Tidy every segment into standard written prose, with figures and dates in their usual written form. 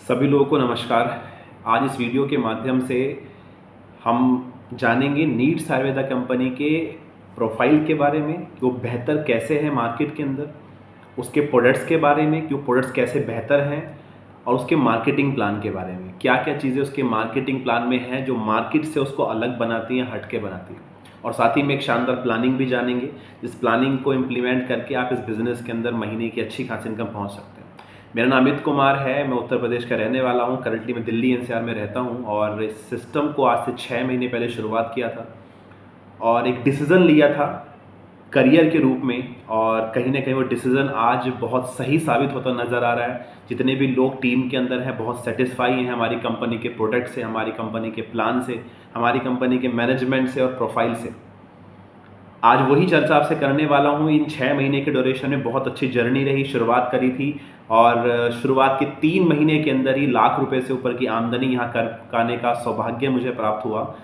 सभी लोगों को नमस्कार। आज इस वीडियो के माध्यम से हम जानेंगे नीड्स आयुर्वेदा कंपनी के प्रोफाइल के बारे में कि वो बेहतर कैसे है मार्केट के अंदर, उसके प्रोडक्ट्स के बारे में कि वो प्रोडक्ट्स कैसे बेहतर हैं, और उसके मार्केटिंग प्लान के बारे में क्या क्या चीज़ें उसके मार्केटिंग प्लान में हैं जो मार्केट से उसको अलग बनाती हैं, हट के बनाती हैं। और साथ ही में एक शानदार प्लानिंग भी जानेंगे, जिस प्लानिंग को इम्प्लीमेंट करके आप इस बिज़नेस के अंदर महीने की अच्छी खासी इनकम पहुँच सकते हैं। मेरा नाम अमित कुमार है, मैं उत्तर प्रदेश का रहने वाला हूँ। करंटली मैं दिल्ली एनसीआर में रहता हूँ और इस सिस्टम को आज से 6 महीने पहले शुरुआत किया था और एक डिसीज़न लिया था करियर के रूप में, और कहीं ना कहीं वो डिसीज़न आज बहुत सही साबित होता नज़र आ रहा है। जितने भी लोग टीम के अंदर हैं बहुत सेटिस्फाई हैं हमारी कंपनी के प्रोडक्ट से, हमारी कंपनी के प्लान से, हमारी कंपनी के मैनेजमेंट से और प्रोफाइल से। आज वही चर्चा आपसे करने वाला हूँ। इन 6 महीने के ड्यूरेशन में बहुत अच्छी जर्नी रही। शुरुआत करी थी और शुरुआत के 3 महीने के अंदर ही लाख रुपए से ऊपर की आमदनी यहाँ करने का सौभाग्य मुझे प्राप्त हुआ।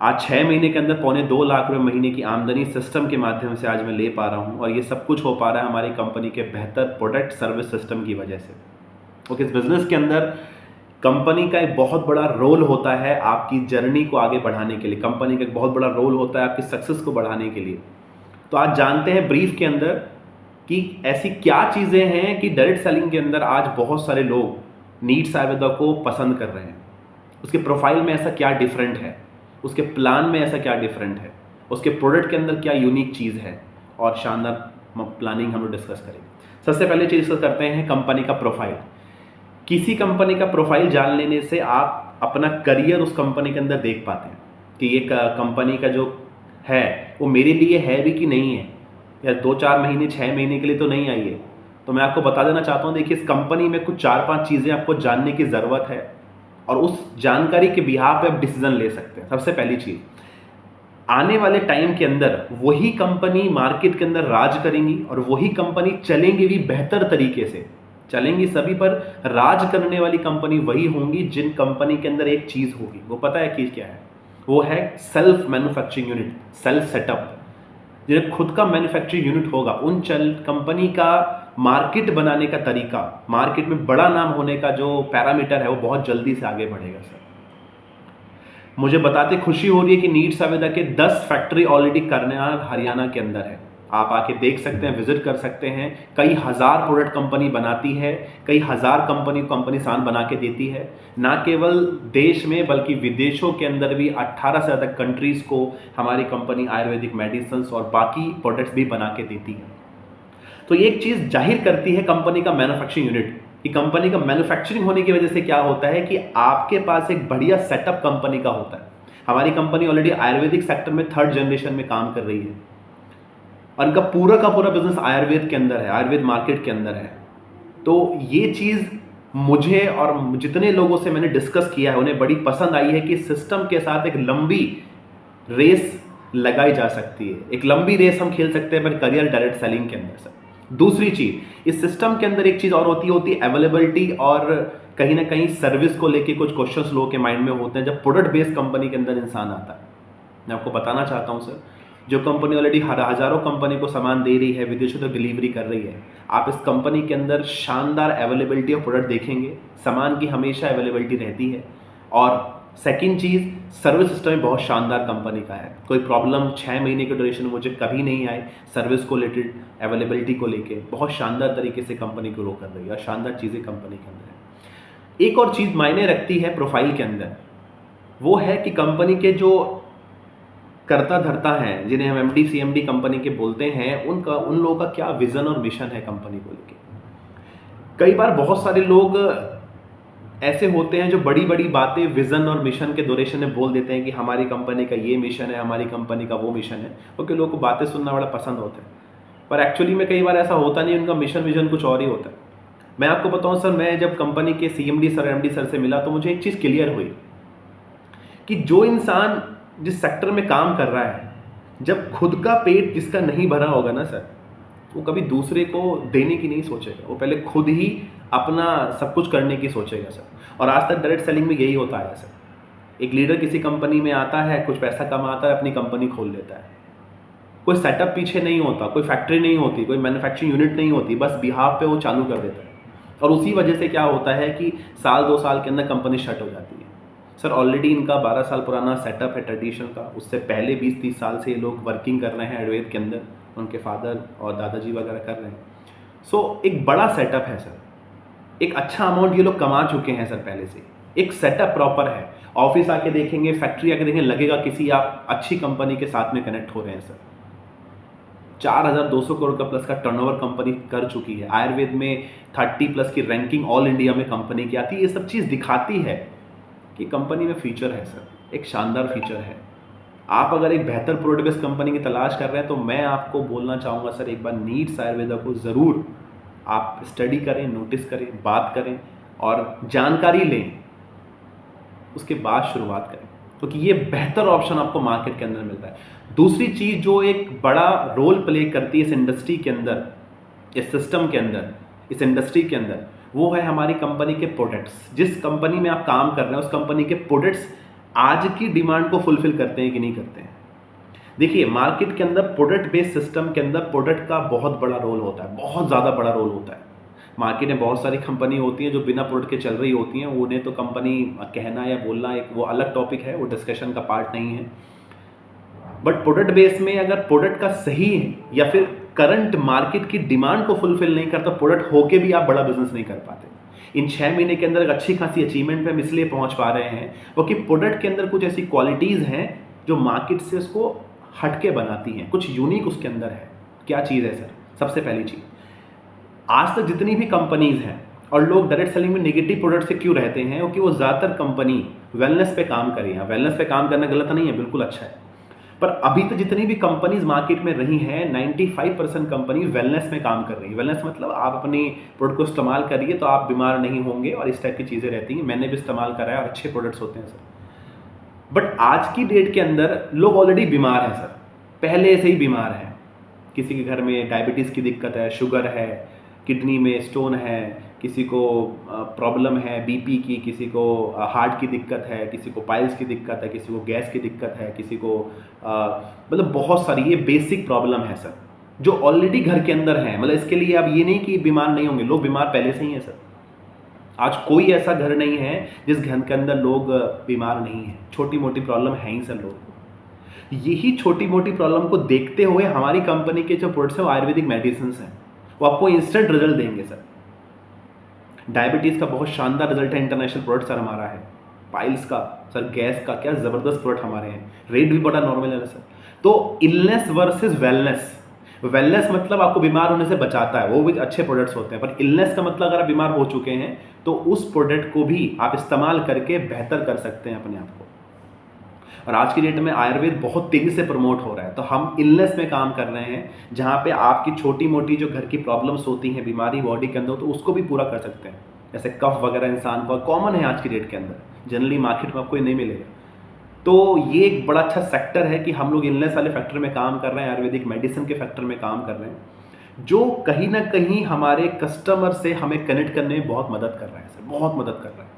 आज 6 महीने के अंदर पौने 2 लाख रुपए महीने की आमदनी सिस्टम के माध्यम से आज मैं ले पा रहा हूँ, और ये सब कुछ हो पा रहा है हमारी कंपनी के बेहतर प्रोडक्ट सर्विस सिस्टम की वजह से। ओके, इस बिज़नेस के अंदर कंपनी का एक बहुत बड़ा रोल होता है आपकी जर्नी को आगे बढ़ाने के लिए। कंपनी का एक बहुत बड़ा रोल होता है आपकी सक्सेस को बढ़ाने के लिए। तो आज जानते हैं ब्रीफ के अंदर कि ऐसी क्या चीज़ें हैं कि डायरेक्ट सेलिंग के अंदर आज बहुत सारे लोग नीड्स आयुर्वेदा को पसंद कर रहे हैं। उसके प्रोफाइल में ऐसा क्या डिफरेंट है, उसके प्लान में ऐसा क्या डिफरेंट है, उसके प्रोडक्ट के अंदर क्या यूनिक चीज़ है, और शानदार प्लानिंग हम लोग डिस्कस करेंगे। सबसे पहले चीज़ डिस्कस करते हैं कंपनी का प्रोफाइल। किसी कंपनी का प्रोफाइल जान लेने से आप अपना करियर उस कंपनी के अंदर देख पाते हैं कि ये कंपनी का जो है वो मेरे लिए है भी कि नहीं है, या 2-4 महीने 6 महीने के लिए तो नहीं आई है। तो मैं आपको बता देना चाहता हूँ, देखिए इस कंपनी में कुछ 4-5 चीज़ें आपको जानने की ज़रूरत है, और उस जानकारी के बिहाफ पे आप डिसीजन ले सकते हैं। सबसे पहली चीज़, आने वाले टाइम के अंदर वही कंपनी मार्केट के अंदर राज करेंगी, और वही कंपनी चलेंगी भी बेहतर तरीके से चलेंगी सभी, पर राज करने वाली कंपनी वही होंगी जिन कंपनी के अंदर एक चीज़ होगी। वो पता है कि क्या है? वो है self manufacturing unit, self setup. जिन्हें खुद का मैन्युफैक्चरिंग यूनिट होगा, उन कंपनी का मार्केट बनाने का तरीका, मार्केट में बड़ा नाम होने का जो पैरामीटर है, वो बहुत जल्दी से आगे बढ़ेगा सर। मुझे बताते खुशी हो रही है कि नीड्स आयुर्वेदा के 10 फैक्ट्री ऑलरेडी करनाल हरियाणा के अंदर है। आप आके देख सकते हैं, विजिट कर सकते हैं। कई हज़ार प्रोडक्ट कंपनी बनाती है, कई हज़ार कंपनी सान बना के देती है। ना केवल देश में बल्कि विदेशों के अंदर भी 18 से ज़्यादा कंट्रीज़ को हमारी कंपनी आयुर्वेदिक मेडिसिन और बाकी प्रोडक्ट्स भी बना के देती है। तो ये एक चीज़ जाहिर करती है कंपनी का मैन्युफैक्चरिंग यूनिट, कि कंपनी का मैन्युफैक्चरिंग होने की वजह से क्या होता है कि आपके पास एक बढ़िया सेटअप कंपनी का होता है। हमारी कंपनी ऑलरेडी आयुर्वेदिक सेक्टर में 3rd जनरेशन में काम कर रही है, और इनका पूरा का पूरा बिजनेस आयुर्वेद के अंदर है, आयुर्वेद मार्केट के अंदर है। तो ये चीज़ मुझे और जितने लोगों से मैंने डिस्कस किया है उन्हें बड़ी पसंद आई है कि सिस्टम के साथ एक लंबी रेस लगाई जा सकती है। एक लंबी रेस हम खेल सकते हैं अपने करियर डायरेक्ट सेलिंग के अंदर से। दूसरी चीज़, इस सिस्टम के अंदर एक चीज़ और होती है अवेलेबिलिटी, और कहीं ना कहीं सर्विस को लेके कुछ क्वेश्चंस लोगों के माइंड में होते हैं जब प्रोडक्ट बेस्ड कंपनी के अंदर इंसान आता है। मैं आपको बताना चाहता हूँ सर, जो कंपनी ऑलरेडी हज़ारों कंपनी को सामान दे रही है, विदेशों तक डिलीवरी कर रही है, आप इस कंपनी के अंदर शानदार अवेलेबिलिटी ऑफ प्रोडक्ट देखेंगे। सामान की हमेशा अवेलेबिलिटी रहती है। और सेकंड चीज़, सर्विस सिस्टम में बहुत शानदार कंपनी का है। कोई प्रॉब्लम 6 महीने के ड्यूरेशन में मुझे कभी नहीं आई। सर्विस को रिलेटेड, अवेलेबिलिटी को लेके बहुत शानदार तरीके से कंपनी ग्रो कर रही है, और शानदार चीज़ें कंपनी के अंदर है। एक और चीज़ मायने रखती है प्रोफाइल के अंदर, वो है कि कंपनी के जो कर्ता धर्ता हैं, जिन्हें हम MD CMD कंपनी के बोलते हैं, उन लोगों का क्या विज़न और मिशन है कंपनी को लेके। कई बार बहुत सारे लोग ऐसे होते हैं जो बड़ी बड़ी बातें विज़न और मिशन के ड्यूरेशन में बोल देते हैं कि हमारी कंपनी का ये मिशन है, हमारी कंपनी का वो मिशन है, क्योंकि लोगों को बातें सुनना बड़ा पसंद होता है। पर एक्चुअली में कई बार ऐसा होता नहीं, उनका मिशन विजन कुछ और ही होता है। मैं आपको बताऊं सर, मैं जब कंपनी के CMD सर, MD सर से मिला तो मुझे एक चीज़ क्लियर हुई कि जो इंसान जिस सेक्टर में काम कर रहा है, जब खुद का पेट जिसका नहीं भरा होगा ना सर, वो कभी दूसरे को देने की नहीं सोचेगा, वो पहले खुद ही अपना सब कुछ करने की सोचेगा सर। और आज तक डायरेक्ट सेलिंग में यही होता है सर। एक लीडर किसी कंपनी में आता है, कुछ पैसा कमाता है, अपनी कंपनी खोल लेता है। कोई सेटअप पीछे नहीं होता, कोई फैक्ट्री नहीं होती, कोई मैन्युफैक्चरिंग यूनिट नहीं होती, बस बिहाफ पे वो चालू कर देता है। और उसी वजह से क्या होता है कि साल 2 साल के अंदर कंपनी शट हो जाती है। सर ऑलरेडी इनका 12 साल पुराना सेटअप है ट्रेडिशन का, उससे पहले 20-30 साल से ये लोग वर्किंग कर रहे हैं आयुर्वेद के अंदर, उनके फादर और दादाजी वगैरह कर रहे हैं। सो एक बड़ा सेटअप है सर, एक अच्छा अमाउंट ये लोग कमा चुके हैं सर पहले से, एक सेटअप प्रॉपर है। ऑफिस आके देखेंगे, फैक्ट्री आके देखेंगे, लगेगा किसी आप अच्छी कंपनी के साथ में कनेक्ट हो रहे हैं सर। 4,200 करोड़ का प्लस का टर्नओवर कंपनी कर चुकी है, आयुर्वेद में 30 प्लस की रैंकिंग ऑल इंडिया में कंपनी की आती है। ये सब चीज़ दिखाती है कि कंपनी में फीचर है सर, एक शानदार फीचर है। आप अगर एक बेहतर प्रोडक्ट बेस्ड कंपनी की तलाश कर रहे हैं तो मैं आपको बोलना चाहूँगा सर, एक बार नीड्स आयुर्वेदा को ज़रूर आप स्टडी करें, नोटिस करें, बात करें और जानकारी लें, उसके बाद शुरुआत करें, क्योंकि ये बेहतर ऑप्शन आपको मार्केट के अंदर मिलता है। दूसरी चीज़ जो एक बड़ा रोल प्ले करती है इस इंडस्ट्री के अंदर, इस सिस्टम के अंदर, इस इंडस्ट्री के अंदर, वो है हमारी कंपनी के प्रोडक्ट्स। जिस कंपनी में आप काम कर रहे हैं उस कंपनी के प्रोडक्ट्स आज की डिमांड को फुलफिल करते हैं कि नहीं करते हैं। देखिए मार्केट के अंदर प्रोडक्ट बेस्ड सिस्टम के अंदर प्रोडक्ट का बहुत बड़ा रोल होता है, बहुत ज़्यादा बड़ा रोल होता है। मार्केट में बहुत सारी कंपनी होती हैं जो बिना प्रोडक्ट के चल रही होती हैं, उन्हें तो कंपनी कहना या बोलना एक वो अलग टॉपिक है, वो डिस्कशन का पार्ट नहीं है। बट प्रोडक्ट बेस में अगर प्रोडक्ट का सही है या फिर करंट मार्केट की डिमांड को फुलफिल नहीं करता, प्रोडक्ट होके भी आप बड़ा बिजनेस नहीं कर पाते। इन 6 महीने के अंदर एक अच्छी खासी अचीवमेंट पे हम इसलिए पहुंच पा रहे हैं क्योंकि प्रोडक्ट के अंदर कुछ ऐसी क्वालिटीज़ हैं जो मार्केट से उसको हटके बनाती हैं, कुछ यूनिक उसके अंदर है। क्या चीज़ है सर? सबसे पहली चीज़, आज तक जितनी भी कंपनीज़ हैं और लोग डायरेक्ट सेलिंग में नेगेटिव प्रोडक्ट से क्यों रहते हैं, क्योंकि वो ज़्यादातर कंपनी वेलनेस पे काम करी है। वेलनेस पे काम करना गलत नहीं है, बिल्कुल अच्छा है, पर अभी तक जितनी भी कंपनीज मार्केट में रही हैं 95% कंपनी वेलनेस में काम कर रही है। वेलनेस मतलब आप अपनी प्रोडक्ट को इस्तेमाल करिए तो आप बीमार नहीं होंगे और इस टाइप की चीज़ें रहती हैं। मैंने भी इस्तेमाल करा है और अच्छे प्रोडक्ट्स होते हैं सर। बट आज की डेट के अंदर लोग ऑलरेडी बीमार हैं सर, पहले से ही बीमार हैं। किसी के घर में डायबिटीज़ की दिक्कत है, शुगर है, किडनी में स्टोन है, किसी को प्रॉब्लम है बीपी की, किसी को हार्ट की दिक्कत है, किसी को पाइल्स की दिक्कत है, किसी को गैस की दिक्कत है, किसी को मतलब बहुत सारी ये बेसिक प्रॉब्लम है सर जो ऑलरेडी घर के अंदर है। मतलब इसके लिए आप ये नहीं कि बीमार नहीं होंगे, लोग बीमार पहले से ही हैं सर। आज कोई ऐसा घर नहीं है जिस घर के अंदर लोग बीमार नहीं हैं, छोटी मोटी प्रॉब्लम है ही सर लोगों को। यही छोटी मोटी प्रॉब्लम को देखते हुए हमारी कंपनी के जो प्रोडक्ट्स हैं वो आयुर्वेदिक मेडिसिन हैं, वो आपको इंस्टेंट रिजल्ट देंगे सर। डायबिटीज़ का बहुत शानदार रिजल्ट है, इंटरनेशनल प्रोडक्ट सर हमारा है। पाइल्स का सर, गैस का क्या ज़बरदस्त प्रोडक्ट हमारे हैं, रेट भी बड़ा नॉर्मल है सर। तो इलनेस वर्सेस वेलनेस, वेलनेस मतलब आपको बीमार होने से बचाता है, वो भी अच्छे प्रोडक्ट्स होते हैं, पर इलनेस का मतलब अगर आप बीमार हो चुके हैं तो उस प्रोडक्ट को भी आप इस्तेमाल करके बेहतर कर सकते हैं अपने आप को। और आज की डेट में आयुर्वेद बहुत तेज़ी से प्रमोट हो रहा है, तो हम इलनेस में काम कर रहे हैं जहाँ पे आपकी छोटी मोटी जो घर की प्रॉब्लम्स होती हैं, बीमारी बॉडी के अंदर, तो उसको भी पूरा कर सकते हैं। जैसे कफ वगैरह इंसान को कॉमन है आज की डेट के अंदर, जनरली मार्केट में आपको ये नहीं मिलेगा। तो ये एक बड़ा अच्छा सेक्टर है कि हम लोग इलनेस वाले फैक्टर में काम कर रहे हैं, आयुर्वेदिक मेडिसिन के फैक्टर में काम कर रहे हैं, जो कहीं ना कहीं हमारे कस्टमर से हमें कनेक्ट करने में बहुत मदद कर रहा है सर, बहुत मदद कर रहा है।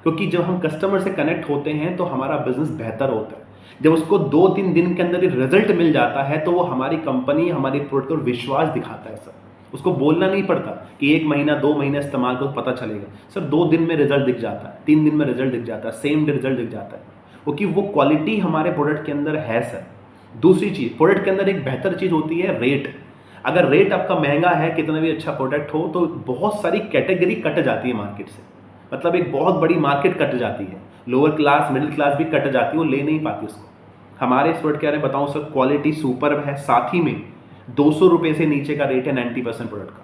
क्योंकि जब हम कस्टमर से कनेक्ट होते हैं तो हमारा बिजनेस बेहतर होता है। जब उसको 2-3 दिन के अंदर ही रिजल्ट मिल जाता है तो वो हमारी कंपनी, हमारी प्रोडक्ट पर विश्वास दिखाता है सर। उसको बोलना नहीं पड़ता कि 1 महीना 2 महीना इस्तेमाल करो पता चलेगा सर, 2 दिन में रिजल्ट दिख जाता है, 3 दिन में रिजल्ट दिख जाता है, सेम डे रिजल्ट दिख जाता है, क्योंकि वो क्वालिटी हमारे प्रोडक्ट के अंदर है सर। दूसरी चीज़, प्रोडक्ट के अंदर एक बेहतर चीज़ होती है रेट। अगर रेट आपका महंगा है, कितना भी अच्छा प्रोडक्ट हो, तो बहुत सारी कैटेगरी कट जाती है मार्केट से, मतलब एक बहुत बड़ी मार्केट कट जाती है, लोअर क्लास मिडिल क्लास भी कट जाती है, वो ले नहीं पाती उसको। हमारे इस प्रोडक्ट के बारे में बताऊँ सर, क्वालिटी सुपर है, साथ ही में 200 रुपये से नीचे का रेट है 90% प्रोडक्ट का।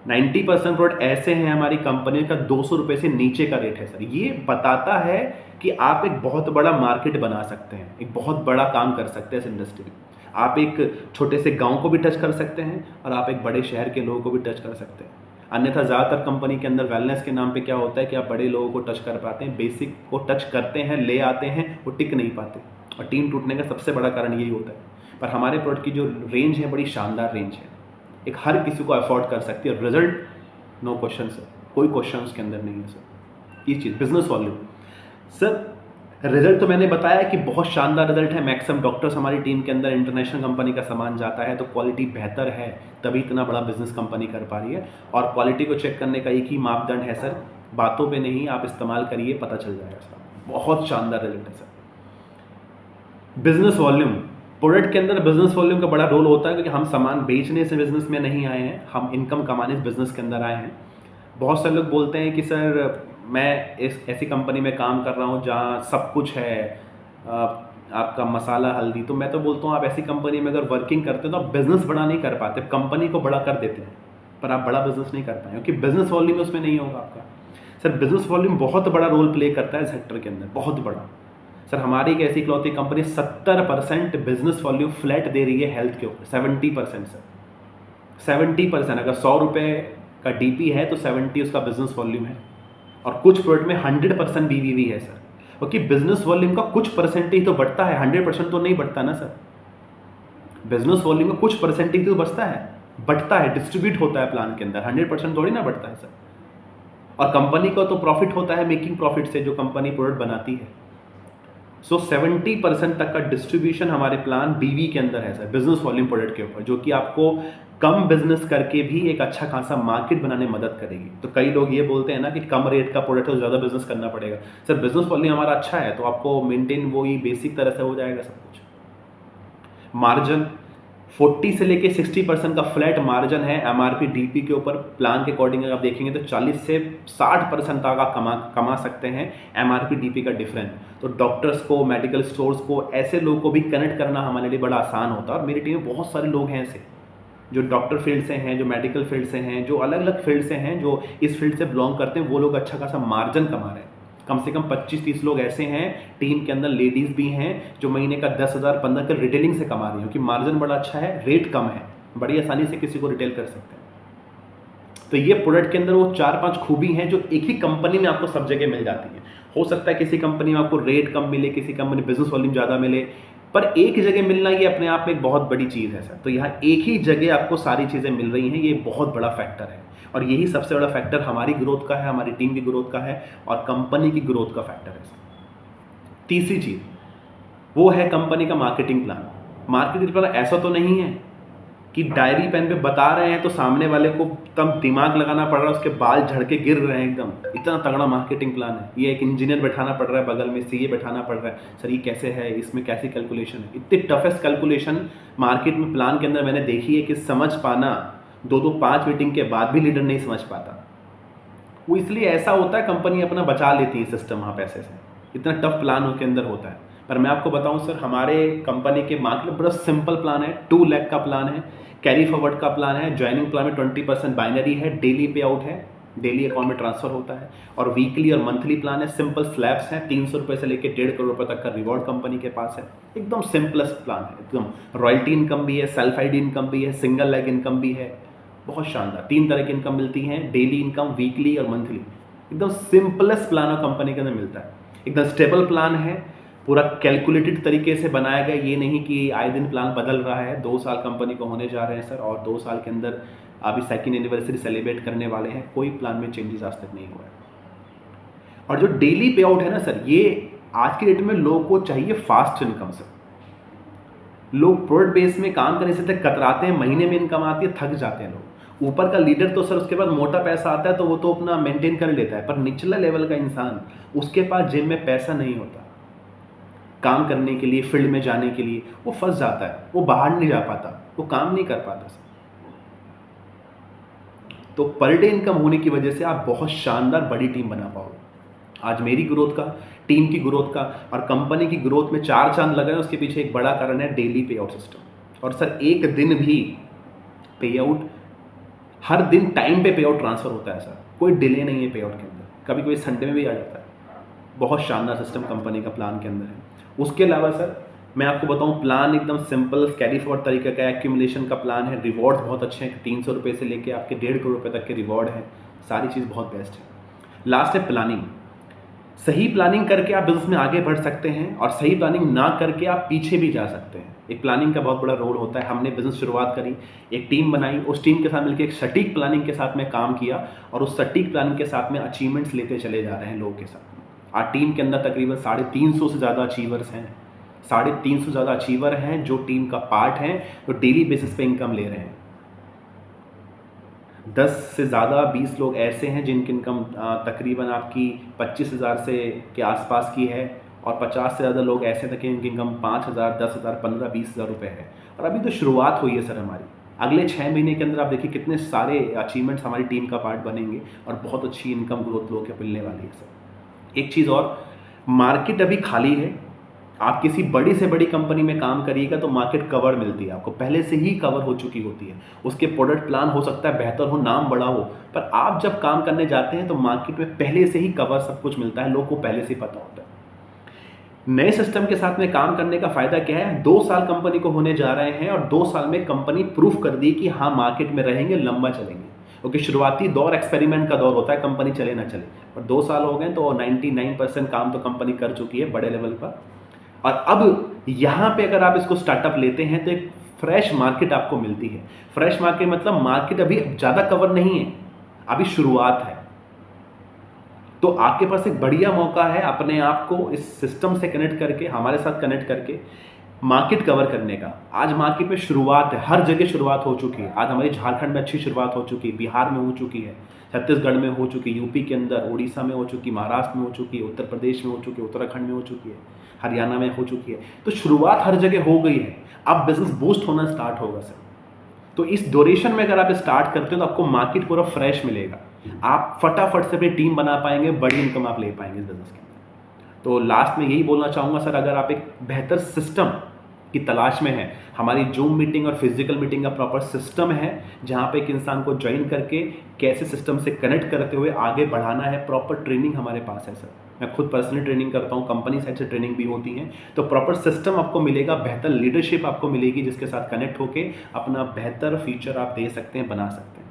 90% प्रोडक्ट ऐसे हैं हमारी कंपनी का 200 रुपये से नीचे का रेट है सर। ये बताता है कि आप एक बहुत बड़ा मार्केट बना सकते हैं, एक बहुत बड़ा काम कर सकते हैं इस इंडस्ट्री में। आप एक छोटे से गांव को भी टच कर सकते हैं और आप एक बड़े शहर के लोगों को भी टच कर सकते हैं। अन्यथा ज़्यादातर कंपनी के अंदर वेलनेस के नाम पे क्या होता है कि आप बड़े लोगों को टच कर पाते हैं, बेसिक को टच करते हैं, ले आते हैं, वो टिक नहीं पाते, और टीम टूटने का सबसे बड़ा कारण यही होता है। पर हमारे प्रोडक्ट की जो रेंज है बड़ी शानदार रेंज है, एक हर किसी को अफोर्ड कर सकती है। रिजल्ट नो क्वेश्चन सर, कोई क्वेश्चन उसके अंदर नहीं है सर। ये चीज़ बिजनेस वॉल्यूम सर, रिजल्ट तो मैंने बताया कि बहुत शानदार रिजल्ट है। मैक्सिमम डॉक्टर्स हमारी टीम के अंदर इंटरनेशनल कंपनी का सामान जाता है, तो क्वालिटी बेहतर है, तभी इतना बड़ा बिजनेस कंपनी कर पा रही है। और क्वालिटी को चेक करने का एक ही मापदंड है सर, बातों पे नहीं, आप इस्तेमाल करिए, पता चल जाएगा सर। बहुत शानदार रिजल्ट है सर। बिजनेस वॉल्यूम, प्रोडक्ट के अंदर बिजनेस वॉल्यूम का बड़ा रोल होता है, क्योंकि हम सामान बेचने से बिजनेस में नहीं आए हैं, हम इनकम कमाने से बिजनेस के अंदर आए हैं। बहुत सारे लोग बोलते हैं कि सर मैं इस ऐसी कंपनी में काम कर रहा हूँ जहाँ सब कुछ है, आपका मसाला हल्दी। तो मैं तो बोलता हूँ आप ऐसी कंपनी में अगर वर्किंग करते हैं तो आप बिजनेस बड़ा नहीं कर पाते, कंपनी को बड़ा कर देते हैं, पर आप बड़ा बिजनेस नहीं कर पाए, क्योंकि बिजनेस वॉल्यूम उसमें नहीं होगा आपका। सर बिजनेस वॉल्यूम बहुत बड़ा रोल प्ले करता है सेक्टर के अंदर, बहुत बड़ा। सर हमारी एक ऐसी इकलौती कंपनी 70% बिजनेस वॉल्यूम फ्लैट दे रही है हेल्थ के ऊपर, 70% सर, 70%। अगर 100 रुपये का डीपी है तो 70 उसका बिजनेस वॉल्यूम है, और कुछ प्रोडक्ट में 100% बीवीवी है सर, क्योंकि बिजनेस वॉल्यूम का कुछ परसेंटेज तो बढ़ता है, 100% तो नहीं बढ़ता ना सर। बिजनेस वॉल्यूम का कुछ परसेंटेज तो बचता है, बढ़ता है, डिस्ट्रीब्यूट होता है प्लान के अंदर, 100% थोड़ी ना बढ़ता है सर। और कंपनी को तो प्रॉफिट होता है मेकिंग प्रॉफिट से, जो कंपनी प्रोडक्ट बनाती है। सो 70% तक का डिस्ट्रीब्यूशन हमारे प्लान बीवी के अंदर है सर, बिजनेस वॉल्यूम प्रोडक्ट के ऊपर, जो कि आपको कम बिजनेस करके भी एक अच्छा खासा मार्केट बनाने में मदद करेगी। तो कई लोग ये बोलते हैं ना कि कम रेट का प्रोडक्ट है तो ज़्यादा बिजनेस करना पड़ेगा। सर बिजनेस वॉल्यूम हमारा अच्छा है तो आपको मेंटेन वही बेसिक तरह से हो जाएगा सब कुछ। मार्जिन 40 से लेके 60% का फ्लैट मार्जिन है एमआरपी डीपी के ऊपर। प्लान के अकॉर्डिंग अगर आप देखेंगे तो 40 से 60% तक आप कमा सकते हैं एमआरपी डीपी का डिफरेंस। तो डॉक्टर्स को, मेडिकल स्टोर्स को, ऐसे लोगों को भी कनेक्ट करना हमारे लिए बड़ा आसान होता है। और मेरी टीम में बहुत सारे लोग हैं ऐसे, जो डॉक्टर फील्ड से हैं, जो मेडिकल फील्ड से हैं, जो अलग अलग फील्ड से हैं, जो इस फील्ड से बिलोंग करते हैं, वो लोग अच्छा खासा मार्जिन कमा रहे हैं। कम से कम 25-30 लोग ऐसे हैं टीम के अंदर, लेडीज़ भी हैं, जो महीने का 10,000 15 का रिटेलिंग से कमा रही हैं, क्योंकि मार्जिन बड़ा अच्छा है, रेट कम है, बड़ी आसानी से किसी को रिटेल कर सकते हैं। तो ये प्रोडक्ट के अंदर वो 4-5 खूबी हैं जो एक ही कंपनी में आपको सब जगह मिल जाती है। हो सकता है किसी कंपनी में आपको रेट कम मिले, किसी कंपनी में बिजनेस वॉल्यूम ज़्यादा मिले, पर एक जगह मिलना ये अपने आप में एक बहुत बड़ी चीज़ है सर। तो यहाँ एक ही जगह आपको सारी चीज़ें मिल रही हैं, ये बहुत बड़ा फैक्टर है। और यही सबसे बड़ा फैक्टर हमारी ग्रोथ का है, हमारी टीम की ग्रोथ का है, और कंपनी की ग्रोथ का फैक्टर है सर। तीसरी चीज़ वो है कंपनी का मार्केटिंग प्लान। मार्केटिंग प्लान ऐसा तो नहीं है कि डायरी पेन पे बता रहे हैं तो सामने वाले को तब दिमाग लगाना पड़ रहा है, उसके बाल झड़ के गिर रहे हैं एकदम, इतना तगड़ा मार्केटिंग प्लान है। ये एक इंजीनियर बैठाना पड़ रहा है बगल में, सीए बैठाना पड़ रहा है, सर ये कैसे है, इसमें कैसी कैलकुलेशन है। इतनी टफेस्ट कैलकुलेशन मार्केट में प्लान के अंदर मैंने देखी है कि समझ पाना 2-5 मीटिंग के बाद भी लीडर नहीं समझ पाता। वो इसलिए ऐसा होता है, कंपनी अपना बचा लेती है सिस्टम वहाँ पैसे से, इतना टफ प्लान उसके अंदर होता है। पर मैं आपको बताऊं सर, हमारे कंपनी के मार्केट में बड़ा सिंपल प्लान है, 2 लाख का प्लान है, कैरी फॉरवर्ड का प्लान है, ज्वाइनिंग प्लान में 20% बाइनरी है, डेली पे आउट है, डेली अकाउंट में ट्रांसफर होता है, और वीकली और मंथली प्लान है, सिंपल स्लैब्स हैं, 300 रुपये से लेकर 1.5 करोड़ रुपये तक का रिवॉर्ड कंपनी के पास है। एकदम सिंपलेस्ट प्लान है, एकदम रॉयल्टी इनकम भी है, सेल्फ आईडी इनकम भी है, सिंगल लेग इनकम भी है, बहुत शानदार। 3 तरह की इनकम मिलती हैं, डेली इनकम, वीकली और मंथली। एकदम सिंपलेस्ट प्लान कंपनी के अंदर मिलता है, एकदम स्टेबल प्लान है, पूरा कैलकुलेटेड तरीके से बनाया गया। ये नहीं कि आए दिन प्लान बदल रहा है। 2 साल कंपनी को होने जा रहे हैं सर, और 2 साल के अंदर अभी 2nd एनिवर्सरी सेलिब्रेट करने वाले हैं, कोई प्लान में चेंजेस आज तक नहीं हुआ है। और जो डेली पे आउट है ना सर, ये आज की डेट में लोगों को चाहिए फास्ट इनकम सर। लोग प्रोडक्ट बेस में काम करने से तक कतराते हैं, महीने में इनकम आती है, थक जाते हैं लोग। ऊपर का लीडर तो सर उसके बाद मोटा पैसा आता है तो वो तो अपना मेंटेन कर लेता है, पर निचला लेवल का इंसान, उसके पास जेब में पैसा नहीं होता काम करने के लिए, फील्ड में जाने के लिए, वो फंस जाता है, वो बाहर नहीं जा पाता, वो काम नहीं कर पाता सर। तो पर डे इनकम होने की वजह से आप बहुत शानदार बड़ी टीम बना पाओगे। आज मेरी ग्रोथ का, टीम की ग्रोथ का और कंपनी की ग्रोथ में 4 चांद लग रहे हैं, उसके पीछे एक बड़ा कारण है डेली पे आउट सिस्टम। और सर एक दिन भी पे आउट, हर दिन टाइम पे आउट ट्रांसफर होता है सर, कोई डिले नहीं है पे आउट के अंदर, कभी कभी संडे में भी आ जाता है। बहुत शानदार सिस्टम कंपनी का प्लान के अंदर है। उसके अलावा सर मैं आपको बताऊं, प्लान एकदम सिंपल कैरी फॉरवर्ड तरीके का एक्यूमुलेशन का प्लान है, रिवॉर्ड्स बहुत अच्छे हैं, 300 रुपये से लेके आपके 1.5 करोड़ रुपये तक के रिवॉर्ड है, सारी चीज़ बहुत बेस्ट है। लास्ट है प्लानिंग। सही प्लानिंग करके आप बिजनेस में आगे बढ़ सकते हैं, और सही प्लानिंग ना करके आप पीछे भी जा सकते हैं। एक प्लानिंग का बहुत बड़ा रोल होता है। हमने बिजनेस शुरुआत करी, एक टीम बनाई, उस टीम के साथ मिलकर एक सटीक प्लानिंग के साथ में काम किया, और उस सटीक प्लानिंग के साथ में अचीवमेंट्स लेते चले जा रहे हैं लोगों के साथ। आज टीम के अंदर तकरीबन 350 से ज़्यादा अचीवर्स हैं, 350 से ज़्यादा अचीवर हैं जो टीम का पार्ट हैं, तो डेली बेसिस पे इनकम ले रहे हैं। 10 से ज़्यादा 20 लोग ऐसे हैं जिनकी इनकम तकरीबन आपकी 25,000 से के आसपास की है, और 50 से ज़्यादा लोग ऐसे थे कि इनकी इनकम 5,000, 10,000, 15, 20,000 रुपये है। और अभी तो शुरुआत हुई है सर हमारी। अगले 6 महीने के अंदर आप देखिए कितने सारे अचीवमेंट्स हमारी टीम का पार्ट बनेंगे और बहुत अच्छी इनकम ग्रोथ लोग के मिलने वाली है सर। एक चीज़ और, मार्केट अभी खाली है। आप किसी बड़ी से बड़ी कंपनी में काम करिएगा तो मार्केट कवर मिलती है आपको, पहले से ही कवर हो चुकी होती है। उसके प्रोडक्ट प्लान हो सकता है बेहतर हो, नाम बड़ा हो, पर आप जब काम करने जाते हैं तो मार्केट में पहले से ही कवर सब कुछ मिलता है, लोगों को पहले से ही पता होता है। नए सिस्टम के साथ में काम करने का फायदा क्या है, 2 साल कंपनी को होने जा रहे हैं और 2 साल में कंपनी प्रूफ कर दी कि हाँ मार्केट में रहेंगे, लंबा चलेंगे। क्योंकि शुरुआती दौर एक्सपेरिमेंट का दौर होता है, कंपनी चले ना चले, पर 2 साल हो गए तो 99% काम तो कंपनी कर चुकी है बड़े लेवल पर। और अब यहाँ पे अगर आप इसको स्टार्टअप लेते हैं तो एक फ्रेश मार्केट आपको मिलती है। फ्रेश मार्केट मतलब मार्केट अभी ज़्यादा कवर नहीं है, अभी शुरुआत है। तो आपके पास एक बढ़िया मौका है अपने आप को इस सिस्टम से कनेक्ट करके, हमारे साथ कनेक्ट करके मार्केट कवर करने का। आज मार्केट में शुरुआत है, हर जगह शुरुआत हो चुकी है। आज हमारी झारखंड में अच्छी शुरुआत हो चुकी है, बिहार में हो चुकी है, छत्तीसगढ़ में हो चुकी है, यूपी के अंदर, उड़ीसा में हो चुकी, महाराष्ट्र में हो चुकी है, उत्तर प्रदेश में हो चुकी है, उत्तराखंड में हो चुकी है, हरियाणा में हो चुकी है। तो शुरुआत हर जगह हो गई है, अब बिजनेस बूस्ट होना स्टार्ट होगा सर। तो इस ड्यूरेशन में अगर आप स्टार्ट करते हो तो आपको मार्केट पूरा फ्रेश मिलेगा, आप फटाफट से अपनी टीम बना पाएंगे, बड़ी इनकम आप ले पाएंगे इस बिजनेस के अंदर। तो लास्ट में यही बोलना चाहूँगा सर, अगर आप एक बेहतर सिस्टम की तलाश में है, हमारी जूम मीटिंग और फिजिकल मीटिंग का प्रॉपर सिस्टम है जहाँ पे एक इंसान को ज्वाइन करके कैसे सिस्टम से कनेक्ट करते हुए आगे बढ़ाना है, प्रॉपर ट्रेनिंग हमारे पास है सर। मैं खुद पर्सनली ट्रेनिंग करता हूँ, कंपनी साइड से ट्रेनिंग भी होती है। तो प्रॉपर सिस्टम आपको मिलेगा, बेहतर लीडरशिप आपको मिलेगी जिसके साथ कनेक्ट होके अपना बेहतर फ्यूचर आप दे सकते हैं, बना सकते हैं।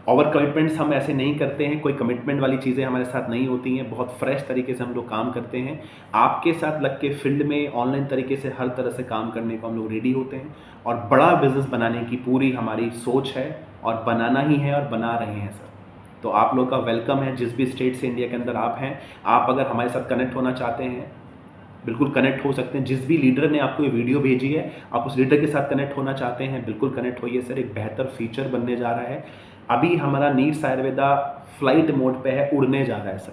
ओवर कमिटमेंट्स हम ऐसे नहीं करते हैं, कोई कमिटमेंट वाली चीज़ें हमारे साथ नहीं होती हैं, बहुत फ्रेश तरीके से हम लोग काम करते हैं। आपके साथ लग के फील्ड में ऑनलाइन तरीके से हर तरह से काम करने को हम लोग रेडी होते हैं, और बड़ा बिजनेस बनाने की पूरी हमारी सोच है और बनाना ही है और बना रहे हैं सर। तो आप लोग का वेलकम है, जिस भी स्टेट से इंडिया के अंदर आप हैं। आप अगर हमारे साथ कनेक्ट होना चाहते हैं बिल्कुल कनेक्ट हो सकते हैं। जिस भी लीडर ने आपको ये वीडियो भेजी है, आप उस लीडर के साथ कनेक्ट होना चाहते हैं, बिल्कुल कनेक्ट होइए सर। एक बेहतर फीचर बनने जा रहा है। अभी हमारा नीड्स आयुर्वेदा फ्लाइट मोड पे है, उड़ने जा रहा है सर,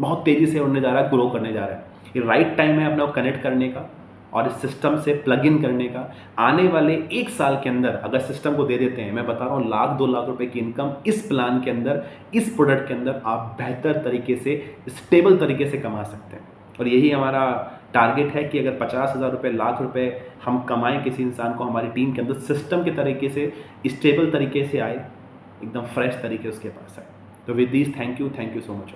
बहुत तेज़ी से उड़ने जा रहा है, ग्रो करने जा रहा है। ये राइट टाइम है अपना कनेक्ट करने का और इस सिस्टम से प्लग इन करने का। आने वाले 1 साल के अंदर अगर सिस्टम को दे देते हैं, मैं बता रहा हूँ 1,00,000-2 लाख रुपए की इनकम इस प्लान के अंदर, इस प्रोडक्ट के अंदर आप बेहतर तरीके से, स्टेबल तरीके से कमा सकते हैं। और यही हमारा टारगेट है कि अगर 50,000 रुपये, लाख रुपए हम कमाएं किसी इंसान को हमारी टीम के अंदर, सिस्टम के तरीके से, स्टेबल तरीके से आए, एकदम फ्रेश तरीके उसके पास आए। तो with this thank you so much.